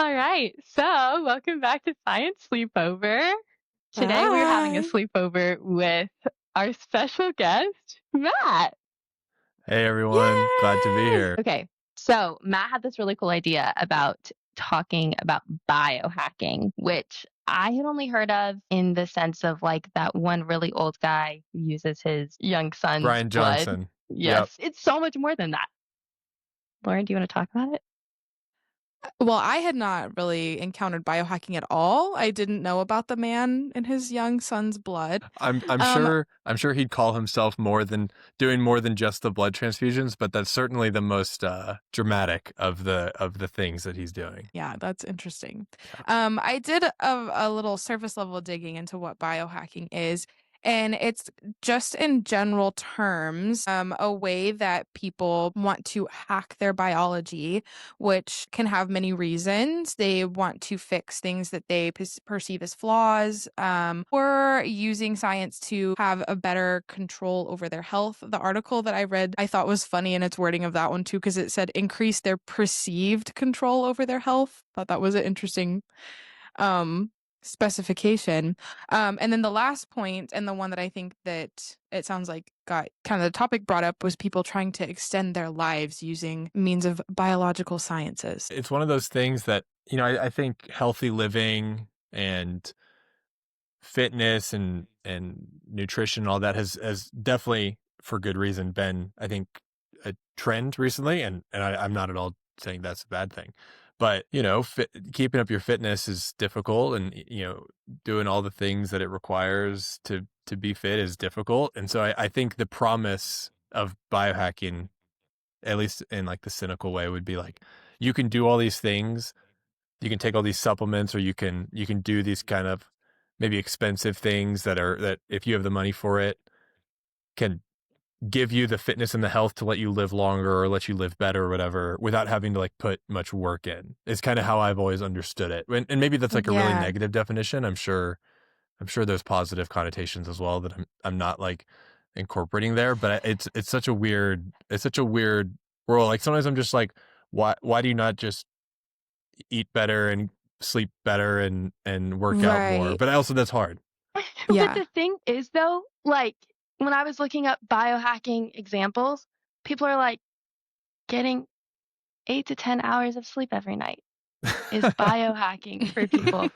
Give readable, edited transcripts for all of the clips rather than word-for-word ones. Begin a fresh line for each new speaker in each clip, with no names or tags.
All right. So, welcome back to Science Sleepover. Today we're having a
Hi.
sleepover with our special guest, Matt.
Hey everyone, glad to be
Yay!
here.
Okay. So, Matt had this really cool idea about talking about biohacking, which I had only heard of in the sense of like that one really old guy who uses his young son's
Brian
blood.
Johnson. Yep.
Yes, it's so much more than that. Lauren, do you want to talk about it?
Well, I had not really encountered biohacking at all. I didn't know about the man and his young son's blood.
I'm
Um,
sure he'd call himself doing more than just the blood transfusions, but that's certainly the most dramatic of the things that he's doing.
yeah, that's interesting.
Yeah.
I did a little surface level digging into what biohacking is. And it's just in general terms, a way that people want to hack their biology, which can have many reasons. They want to fix things that they perceive as flaws, or using science to have a better control over their health. The article that I read, I thought was funny in its wording of that one too, because it said increase their perceived control over their health. Thought that was an interesting specification. And then the last point, and the one that I think that it sounds like got kind of the topic brought up, was people trying to extend their lives using means of biological sciences.
It's one of those things that, I think healthy living and fitness and nutrition, all that has definitely, for good reason, been, I think, a trend recently. And I'm not at all saying that's a bad thing. But, keeping up your fitness is difficult, and, doing all the things that it requires to be fit is difficult. And so I think the promise of biohacking, at least in like the cynical way, would be like, you can do all these things, you can take all these supplements, or you can do these kind of maybe expensive things that if you have the money for it, can give you the fitness and the health to let you live longer or let you live better or whatever, without having to like put much work in. It's kind of how I've always understood it. And maybe that's like a really
Yeah.
negative definition. I'm sure there's positive connotations as well that I'm not like incorporating there, but it's such a weird world. Like sometimes I'm just like, why do you not just eat better and sleep better and work out more?
Right.
But also that's hard.
But
Yeah.
the thing is, though, like when I was looking up biohacking examples, people are like getting 8 to 10 hours of sleep every night is biohacking for people.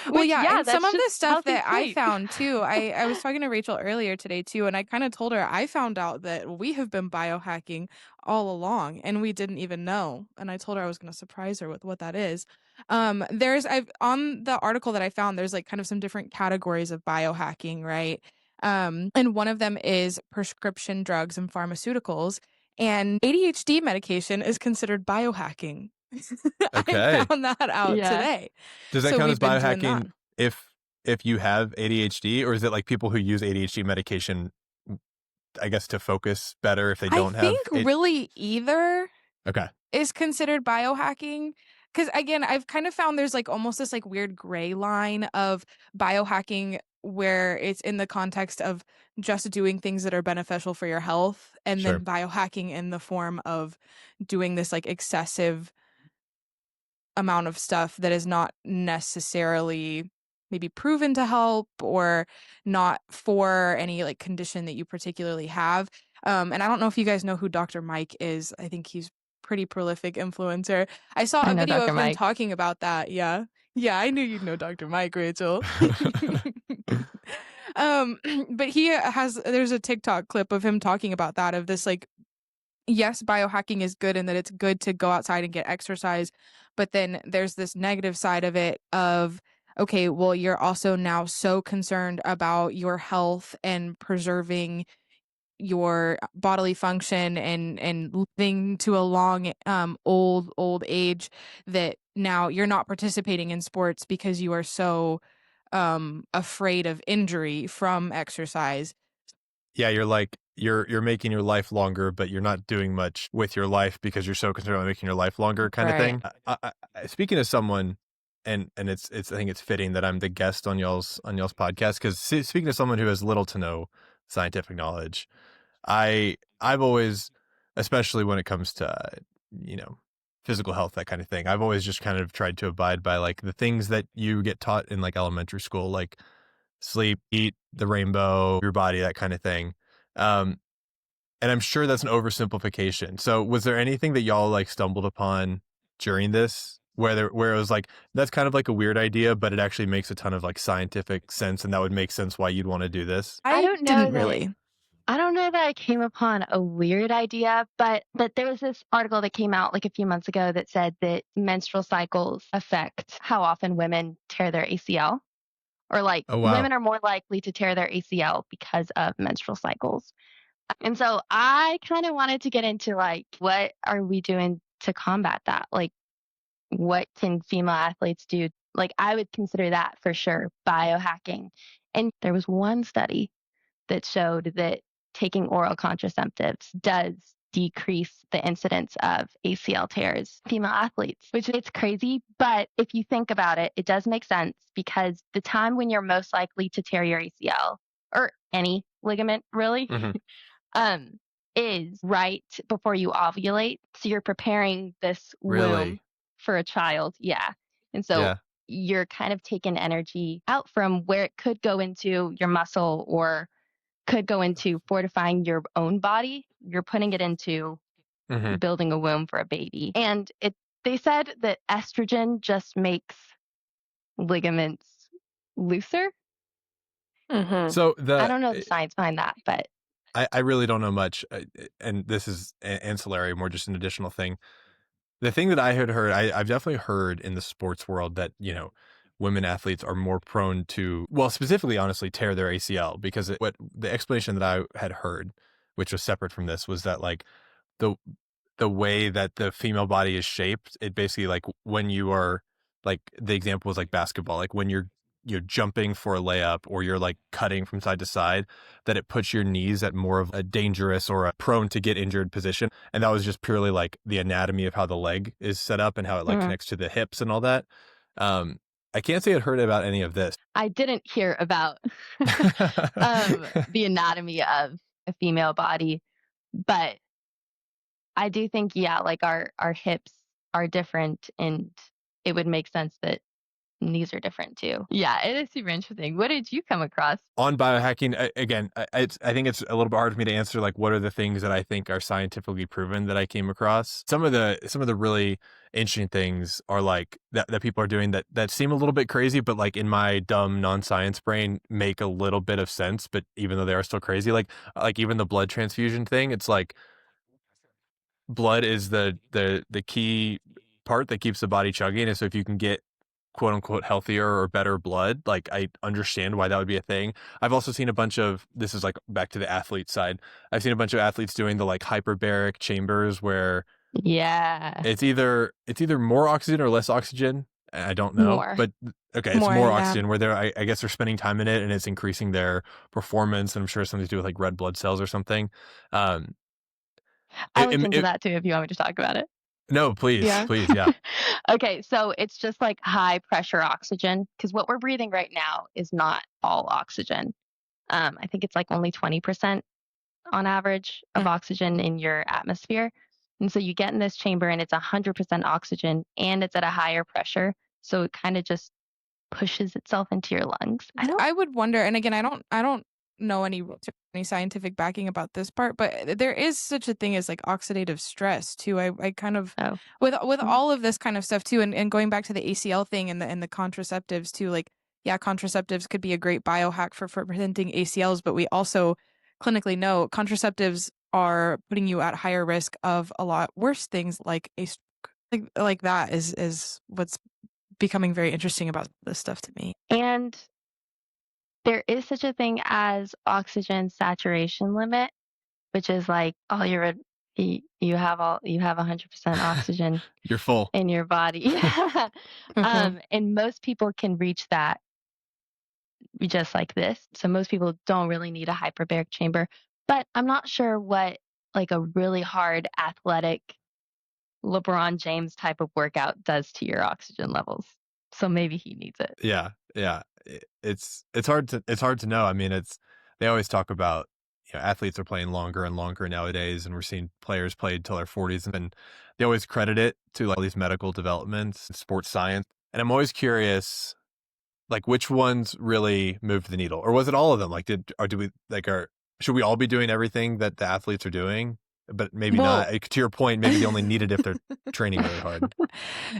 Well,
Which,
yeah,
yeah,
and some
that's
of the
just
stuff
healthy
that I
sleep.
found too, I was talking to Rachel earlier today too, and I kind of told her I found out that we have been biohacking all along and we didn't even know. And I told her I was going to surprise her with what that is. I've on the article that I found, there's like kind of some different categories of biohacking, right? And one of them is prescription drugs and pharmaceuticals, and ADHD medication is considered biohacking. I
Okay.
found that out
Yeah.
today.
Does that
So
count as
we've been doing that.
biohacking if you have ADHD, or is it like people who use ADHD medication, I guess, to focus better if they
I
don't have
think
it?
really either
Okay.
is considered biohacking. Because again, I've kind of found there's like almost this like weird gray line of biohacking where it's in the context of just doing things that are beneficial for your health, and then
Sure.
biohacking in the form of doing this like excessive amount of stuff that is not necessarily maybe proven to help or not for any like condition that you particularly have. And I don't know if you guys know who Dr. Mike is. I think he's pretty prolific influencer. I saw
I
a
know
video
Dr.
of him
Mike.
talking about that. Yeah. Yeah, I knew you'd know Dr. Mike, Rachel. um, but there's a TikTok clip of him talking about that, of this like, yes, biohacking is good and that it's good to go outside and get exercise. But then there's this negative side of it of, okay, well, you're also now so concerned about your health and preserving your bodily function and living to a long, old age, that now you're not participating in sports because you are so, afraid of injury from exercise.
Yeah, you're like you're making your life longer, but you're not doing much with your life because you're so concerned about making your life longer, kind of
Right.
thing. Speaking of someone, and it's I think it's fitting that I'm the guest on y'all's podcast, because speaking of someone who has little to no scientific knowledge, I've always, especially when it comes to you know physical health, that kind of thing. I've always just kind of tried to abide by like the things that you get taught in like elementary school, like sleep, eat, the rainbow, your body, that kind of thing. Um, and I'm sure that's an oversimplification. So was there anything that y'all like stumbled upon during this where it was like, that's kind of like a weird idea, but it actually makes a ton of like scientific sense and that would make sense why you'd want to do this?
I
I
don't know
didn't
that
really.
I don't know that I came upon a weird idea, but there was this article that came out like a few months ago that said that menstrual cycles affect how often women tear their ACL, or like
Oh, wow.
women are more likely to tear their ACL because of menstrual cycles. And so I kind of wanted to get into like, what are we doing to combat that? Like, what can female athletes do? Like, I would consider that for sure biohacking. And there was one study that showed that taking oral contraceptives does decrease the incidence of ACL tears in female athletes, which it's crazy. But if you think about it, it does make sense, because the time when you're most likely to tear your ACL, or any ligament really,
Hmm.
um, is right before you ovulate. So you're preparing this womb
Really?
for a child. Yeah. And so
Yeah.
you're kind of taking energy out from where it could go into your muscle or could go into fortifying your own body. You're putting it into
Hmm.
building a womb for a baby. And they said that estrogen just makes ligaments looser.
Mm-hmm.
So
I don't know the science behind that, but
I really don't know much, and this is ancillary, more just an additional thing. The thing that I had heard, I've definitely heard in the sports world that, women athletes are more prone to, well, specifically, honestly, tear their ACL because what the explanation that I had heard, which was separate from this, was that like the the way that the female body is shaped, it basically like when you are like the example was like basketball, like when you're jumping for a layup or you're like cutting from side to side, that it puts your knees at more of a dangerous or a prone to get injured position. And that was just purely like the anatomy of how the leg is set up and how it like
mm,
connects to the hips and all that. Um, I can't say I'd heard about any of this.
I didn't hear about the anatomy of a female body, but I do think, yeah, like our hips are different, and it would make sense that knees are different too. Yeah, it is super interesting. What did you come across?
On biohacking, again, I think it's a little bit hard for me to answer like what are the things that I think are scientifically proven that I came across. Some of the really interesting things are like that people are doing that seem a little bit crazy, but like in my dumb non-science brain make a little bit of sense. But even though they are still crazy, like even the blood transfusion thing, it's like blood is the key part that keeps the body chugging. And so if you can get quote unquote healthier or better blood, like I understand why that would be a thing. I've also seen a bunch of, this is like back to the athlete side. I've seen a bunch of athletes doing the like hyperbaric chambers where
Yeah,
it's either more oxygen or less oxygen. I don't know,
more.
but okay, it's
More,
more
yeah.
oxygen where I guess they're spending time in it and it's increasing their performance. And I'm sure something to do with like red blood cells or something. Um,
I
it,
looked
it,
into
it-
that too if you want me to talk about it.
no, please,
Yeah.
please. Yeah.
Okay, so it's just like high pressure oxygen, because what we're breathing right now is not all oxygen. I think it's like only 20% on average of
Mm.
oxygen in your atmosphere. And so you get in this chamber and it's 100% oxygen and it's at a higher pressure. So it kind of just pushes itself into your lungs. I don't,
I would wonder, and again, I don't know any scientific backing about this part, but there is such a thing as like oxidative stress too. I kind of
oh,
with
mm,
all of this kind of stuff too, and going back to the ACL thing and the contraceptives too, like yeah, contraceptives could be a great biohack for preventing ACLs, but we also clinically know contraceptives are putting you at higher risk of a lot worse things like a stroke. Like that is what's becoming very interesting about this stuff to me.
and there is such a thing as oxygen saturation limit, which is like all your, you have 100% oxygen
You're full.
in your body.
Hmm.
And most people can reach that just like this. So most people don't really need a hyperbaric chamber. But I'm not sure what like a really hard athletic LeBron James type of workout does to your oxygen levels. So maybe he needs it.
Yeah, yeah. It's hard to know. I mean, they always talk about, athletes are playing longer and longer nowadays, and we're seeing players play until their 40s, and they always credit it to like all these medical developments, sports science. And I'm always curious, like which ones really moved the needle, or was it all of them? Like, should we all be doing everything that the athletes are doing? But maybe
Well,
not. To your point, maybe they only need it if they're training really hard.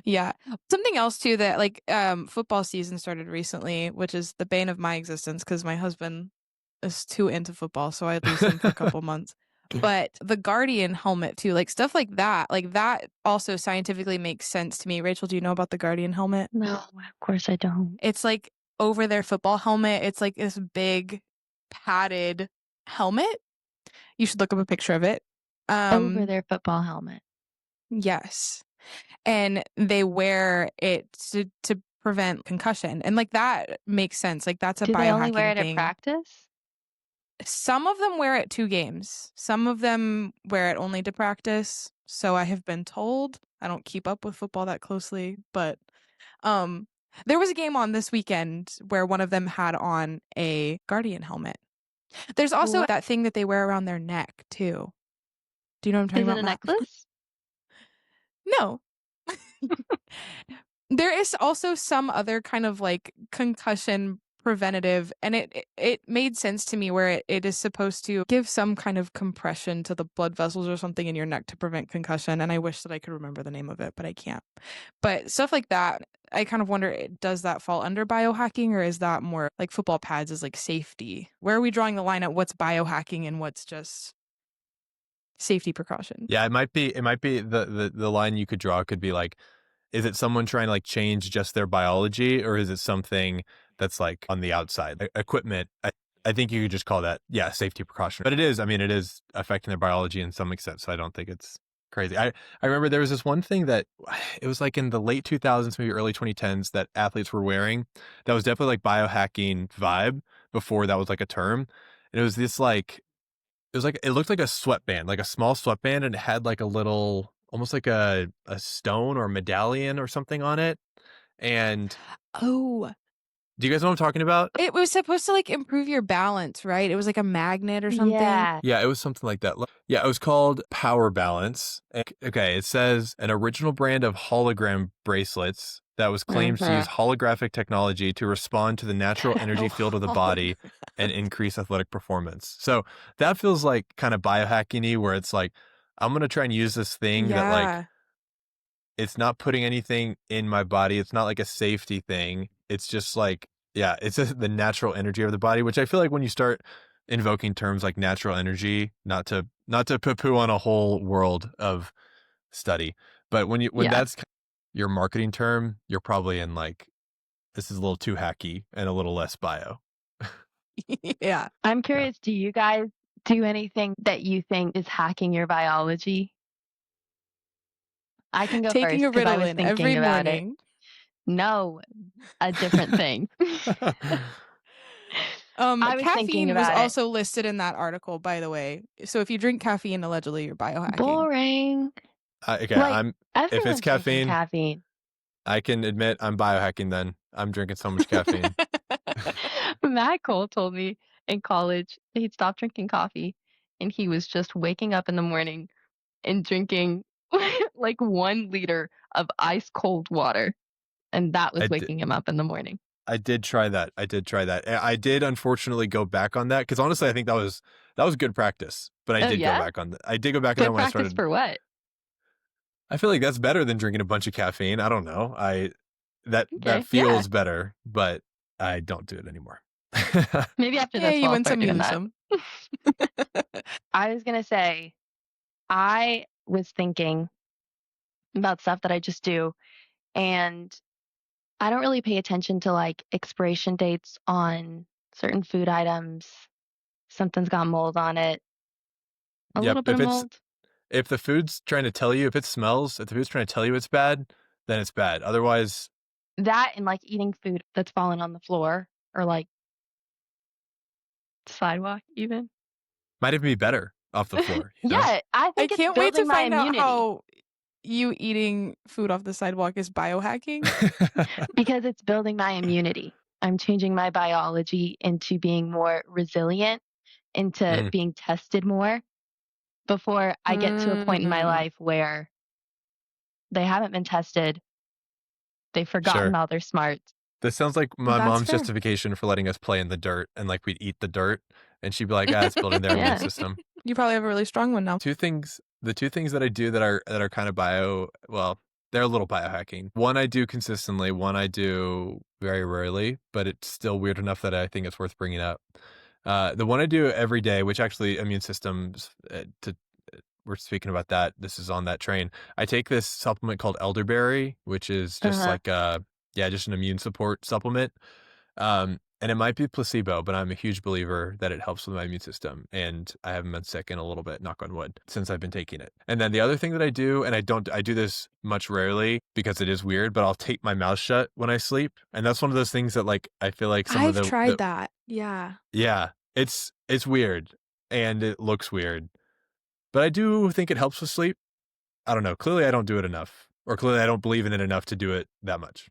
yeah. Something else too that like football season started recently, which is the bane of my existence because my husband is too into football, so I lose him for a couple months. But the Guardian helmet too, like stuff like that also scientifically makes sense to me. Rachel, do you know about the Guardian helmet?
No, of course I don't.
It's like over their football helmet. It's like this big padded helmet. You should look up a picture of it.
Over their football helmet.
Yes. And they wear it to prevent concussion. And like that makes sense. Like that's a
Do they only wear
biohacking
it at
thing.
practice?
Some of them wear it 2 games. Some of them wear it only to practice. So I have been told. I don't keep up with football that closely, but there was a game on this weekend where one of them had on a Guardian helmet. There's also
What?
that thing that they wear around their neck too. Do you know what I'm talking
Is it
about,
a
Matt?
necklace?
No. There is also some other kind of like concussion preventative, and it made sense to me where it is supposed to give some kind of compression to the blood vessels or something in your neck to prevent concussion, and I wish that I could remember the name of it, but I can't. But stuff like that, I kind of wonder, does that fall under biohacking, or is that more like football pads is like safety? Where are we drawing the line at what's biohacking and what's just safety precaution?
Yeah, it might be the line you could draw could be like, is it someone trying to like change just their biology, or is it something that's like on the outside? Equipment, I think you could just call that, yeah, safety precaution. But it is, I mean, it is affecting their biology in some extent, so I don't think it's crazy. I remember there was this one thing that it was like in the late 2000s, maybe early 2010s, that athletes were wearing that was definitely like biohacking vibe before that was like a term. And it was this like, it looked like a sweatband, like a small sweatband, and it had like a little, almost like a stone or medallion or something on it. And
Oh,
do you guys know what I'm talking about?
it was supposed to like improve your balance, right? It was like a magnet or something.
Yeah.
Yeah, it was something like that. Yeah, it was called Power Balance. Okay, it says an original brand of hologram bracelets that was claimed to use holographic technology to respond to the natural energy field of the body and increase athletic performance. So that feels like kind of biohacking-y, where it's like, I'm going to try and use this thing that like,
Yeah.
it's not putting anything in my body. It's not like a safety thing. It's just like, yeah, it's just the natural energy of the body, which I feel like when you start invoking terms like natural energy, not to poo-poo on a whole world of study, but when
Yeah.
that's your marketing term, you're probably in like, this is a little too hacky and a little less bio.
Yeah.
I'm curious, do you guys do anything that you think is hacking your biology? I can go
Taking
first
a
because I was
Ritalin every
thinking about it.
morning.
No, a different thing. I was thinking
Caffeine was
about it.
also listed in that article, by the way. So if you drink caffeine, allegedly you're biohacking.
Boring.
Okay,
Like,
if it's
everyone's drinking
caffeine,
caffeine.
I can admit I'm biohacking then. I'm drinking so much caffeine.
Matt Cole told me in college he'd stopped drinking coffee and he was just waking up in the morning and drinking like 1 liter of ice cold water. And that was
I
waking him up in the morning.
I did try that. I did unfortunately go back on that because honestly, I think that was good practice. But I
Oh,
did go
yeah?
back on that. I did go back on that
Good
when I
practice
started.
for what?
I feel like that's better than drinking a bunch of caffeine. I don't know. That
Okay,
feels better, but I don't do it anymore.
Maybe after
Yeah,
this
you
we'll
win
start
some, you
doing
lose
that.
some.
I was gonna say, I was thinking about stuff that I just do, and I don't really pay attention to like expiration dates on certain food items. Something's got mold on it. A
Yep.
little bit of mold.
If the food's trying to tell you, if it smells, if the food's trying to tell you it's bad, then it's bad. Otherwise,
That and like eating food that's fallen on the floor or like sidewalk even.
might even be better off the floor. You know.
Yeah, I
I
think it's
can't wait to
building my
find out
immunity
how you eating food off the sidewalk is biohacking.
because it's building my immunity. I'm changing my biology into being more resilient into
Mm,
being tested more before I get to a point in my
Mm,
life where they haven't been tested, they've forgotten
sure.
all their smarts.
This sounds like my
that's
mom's
fair.
justification for letting us play in the dirt, and, like, we'd eat the dirt, and she'd be like, "Ah, it's building their immune
Yeah.
system."
You probably have a really strong one now.
2 things the 2 things that I do that are kinda well, they're a little biohacking. One I do consistently, one I do very rarely, but it's still weird enough that I think it's worth bringing up. The one I do every day, which actually immune systems, to we're speaking about that, this is on that train. I take this supplement called elderberry, which is just
Uh-huh.
like yeah, just an immune support supplement. And it might be placebo, but I'm a huge believer that it helps with my immune system. And I haven't been sick in a little bit, knock on wood, since I've been taking it. And then the other thing that I do, and I do this much rarely because it is weird, but I'll tape my mouth shut when I sleep. And that's one of those things that like I feel like some of
I've
the
tried that. Yeah.
yeah, it's weird and it looks weird. But I do think it helps with sleep. I don't know. Clearly I don't do it enough. Or clearly I don't believe in it enough to do it that much.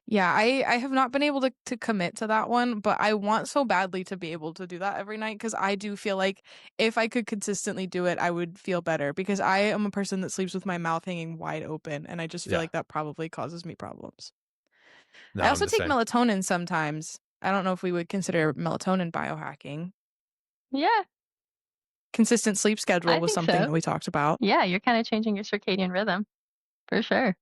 Yeah, I have not been able to commit to that one, but I want so badly to be able to do that every night because I do feel like if I could consistently do it, I would feel better because I am a person that sleeps with my mouth hanging wide open, and I just feel
Yeah.
like that probably causes me problems.
No,
I
I'm
also
the
take
same.
melatonin sometimes. I don't know if we would consider melatonin biohacking.
Yeah,
Consistent sleep schedule
I
was
think
something
so.
that we talked about.
Yeah, you're kinda changing your circadian rhythm, for sure.